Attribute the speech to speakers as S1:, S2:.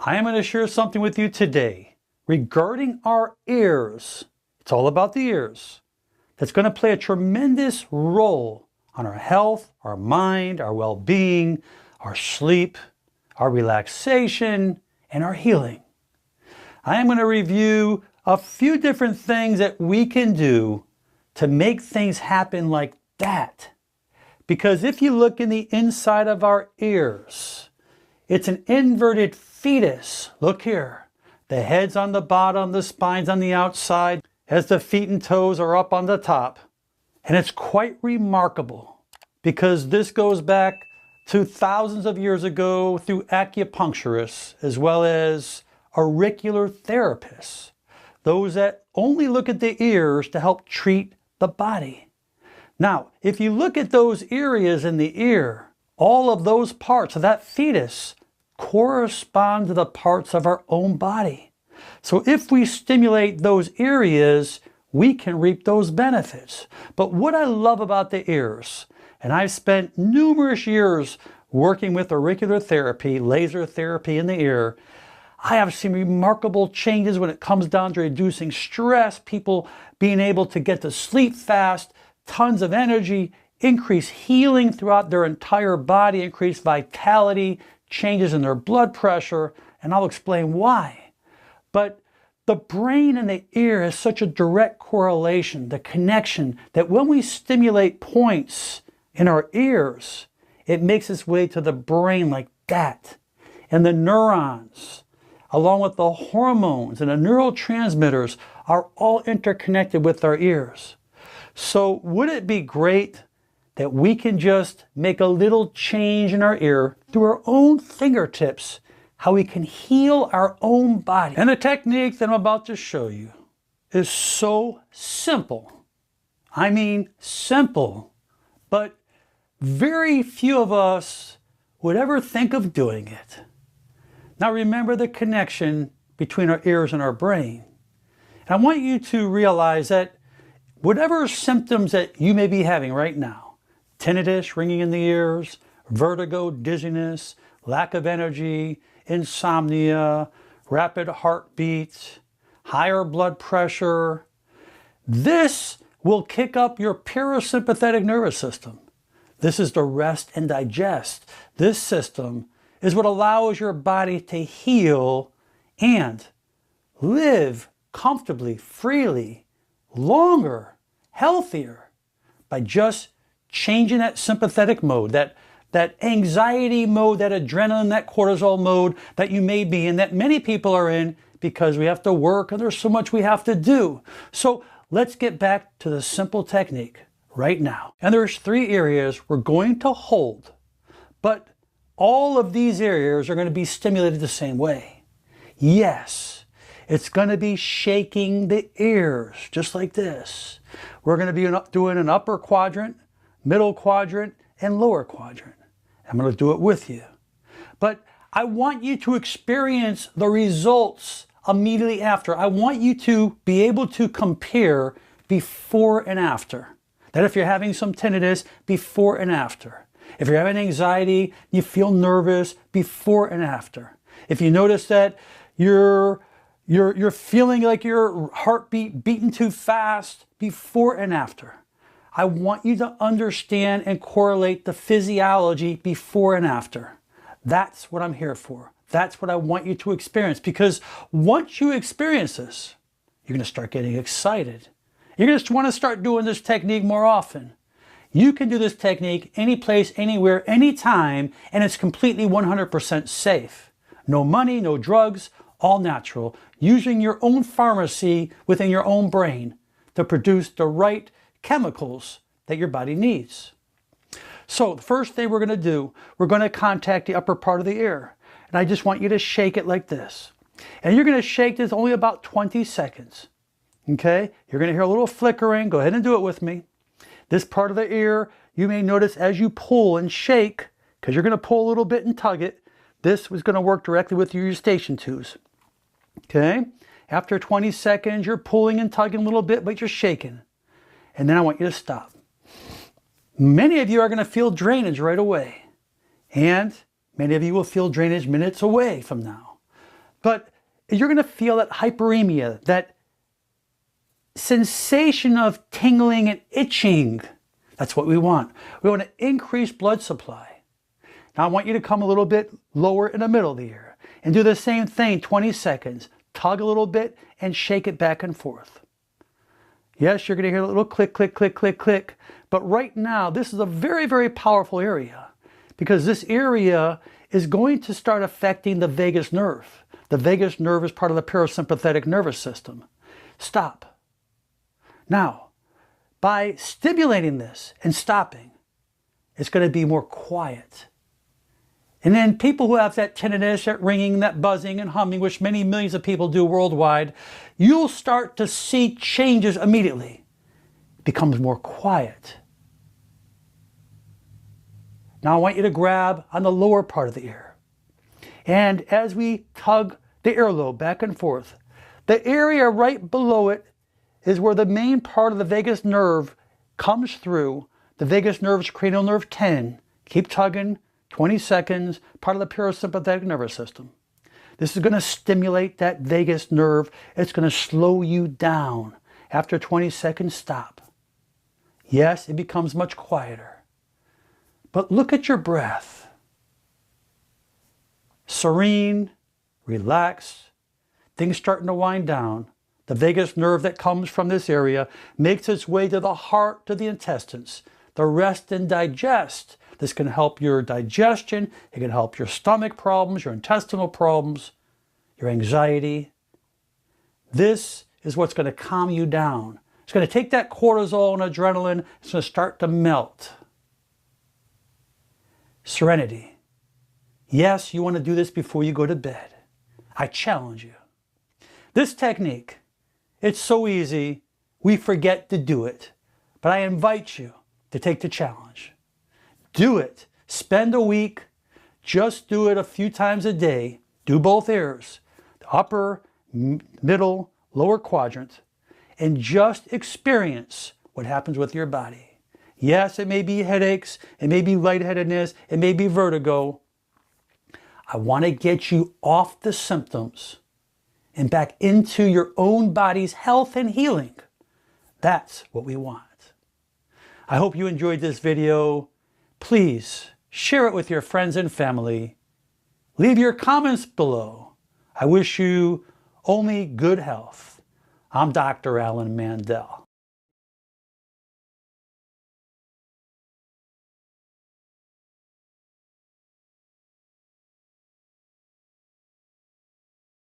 S1: I am going to share something with you today regarding our ears. It's all about the ears. That's going to play a tremendous role on our health, our mind, our well-being, our sleep, our relaxation, and our healing. I am going to review a few different things that we can do to make things happen like that. Because if you look in the inside of our ears, it's an inverted fetus. Look here. The head's on the bottom, the spine's on the outside, as the feet and toes are up on the top. And it's quite remarkable because this goes back to thousands of years ago through acupuncturists as well as auricular therapists, those that only look at the ears to help treat the body. Now, if you look at those areas in the ear, all of those parts of that fetus correspond to the parts of our own body. So if we stimulate those areas, we can reap those benefits. But what I love about the ears, and I've spent numerous years working with auricular therapy, laser therapy in the ear, I have seen remarkable changes when it comes down to reducing stress, people being able to get to sleep fast, tons of energy, increase healing throughout their entire body, increase vitality, changes in their blood pressure, and I'll explain why. But the brain and the ear has such a direct correlation, the connection, that when we stimulate points in our ears, it makes its way to the brain like that. And the neurons, along with the hormones and the neurotransmitters, are all interconnected with our ears. So would it be great that we can just make a little change in our ear through our own fingertips, how we can heal our own body? And the technique that I'm about to show you is so simple. I mean simple, but very few of us would ever think of doing it. Now remember the connection between our ears and our brain. And I want you to realize that whatever symptoms that you may be having right now, tinnitus, ringing in the ears, vertigo, dizziness, lack of energy, insomnia, rapid heartbeat, higher blood pressure, this will kick up your parasympathetic nervous system. This is the rest and digest. This system is what allows your body to heal and live comfortably, freely, longer, healthier by just changing that sympathetic mode, that anxiety mode, that adrenaline, that cortisol mode that you may be in, that many people are in because we have to work and there's so much we have to do. So let's get back to the simple technique right now. And there's 3 areas we're going to hold, but all of these areas are going to be stimulated the same way. Yes, it's going to be shaking the ears, just like this. We're going to be doing an upper quadrant, middle quadrant, and lower quadrant. I'm going to do it with you. But I want you to experience the results immediately after. I want you to be able to compare before and after. That if you're having some tinnitus, before and after. If you're having anxiety, you feel nervous, before and after. If you notice that you're feeling like your heartbeat beating too fast, before and after. I want you to understand and correlate the physiology before and after. That's what I'm here for. That's what I want you to experience, because once you experience this, you're going to start getting excited. You're going to want to start doing this technique more often. You can do this technique any place, anywhere, anytime, and it's completely 100% safe. No money, no drugs, all natural, using your own pharmacy within your own brain to produce the right chemicals that your body needs. So the first thing we're going to do, we're going to contact the upper part of the ear. And I just want you to shake it like this. And you're going to shake this only about 20 seconds. Okay? You're going to hear a little flickering. Go ahead and do it with me. This part of the ear, you may notice as you pull and shake, because you're going to pull a little bit and tug it, this is going to work directly with your eustachian tubes. Okay? After 20 seconds, you're pulling and tugging a little bit, but you're shaking. And then I want you to stop. Many of you are going to feel drainage right away. And many of you will feel drainage minutes away from now. But you're going to feel that hyperemia, that sensation of tingling and itching. That's what we want. We want to increase blood supply. Now I want you to come a little bit lower in the middle of the ear and do the same thing, 20 seconds. Tug a little bit and shake it back and forth. Yes, you're going to hear a little click, click, click, click, click. But right now, this is a very, very powerful area because this area is going to start affecting the vagus nerve. The vagus nerve is part of the parasympathetic nervous system. Stop. Now, by stimulating this and stopping, it's going to be more quiet. And then people who have that tinnitus, that ringing, that buzzing and humming, which many millions of people do worldwide, you'll start to see changes immediately. It becomes more quiet. Now I want you to grab on the lower part of the ear. And as we tug the earlobe back and forth, the area right below it is where the main part of the vagus nerve comes through. The vagus nerve is cranial nerve 10. Keep tugging. 20 seconds, part of the parasympathetic nervous system. This is going to stimulate that vagus nerve. It's going to slow you down. After 20 seconds, stop. Yes, it becomes much quieter. But look at your breath. Serene, relaxed, things starting to wind down. The vagus nerve that comes from this area makes its way to the heart, to the intestines. The rest and digest. This can help your digestion, it can help your stomach problems, your intestinal problems, your anxiety. This is what's going to calm you down. It's going to take that cortisol and adrenaline, it's going to start to melt. Serenity. Yes, you want to do this before you go to bed. I challenge you. This technique, it's so easy, we forget to do it. But I invite you to take the challenge. Do it. Spend a week. Just do it a few times a day. Do both ears, the upper, middle, lower quadrant, and just experience what happens with your body. Yes, it may be headaches, it may be lightheadedness, it may be vertigo. I want to get you off the symptoms and back into your own body's health and healing. That's what we want. I hope you enjoyed this video. Please share it with your friends and family. Leave your comments below. I wish you only good health. I'm Dr. Alan Mandel.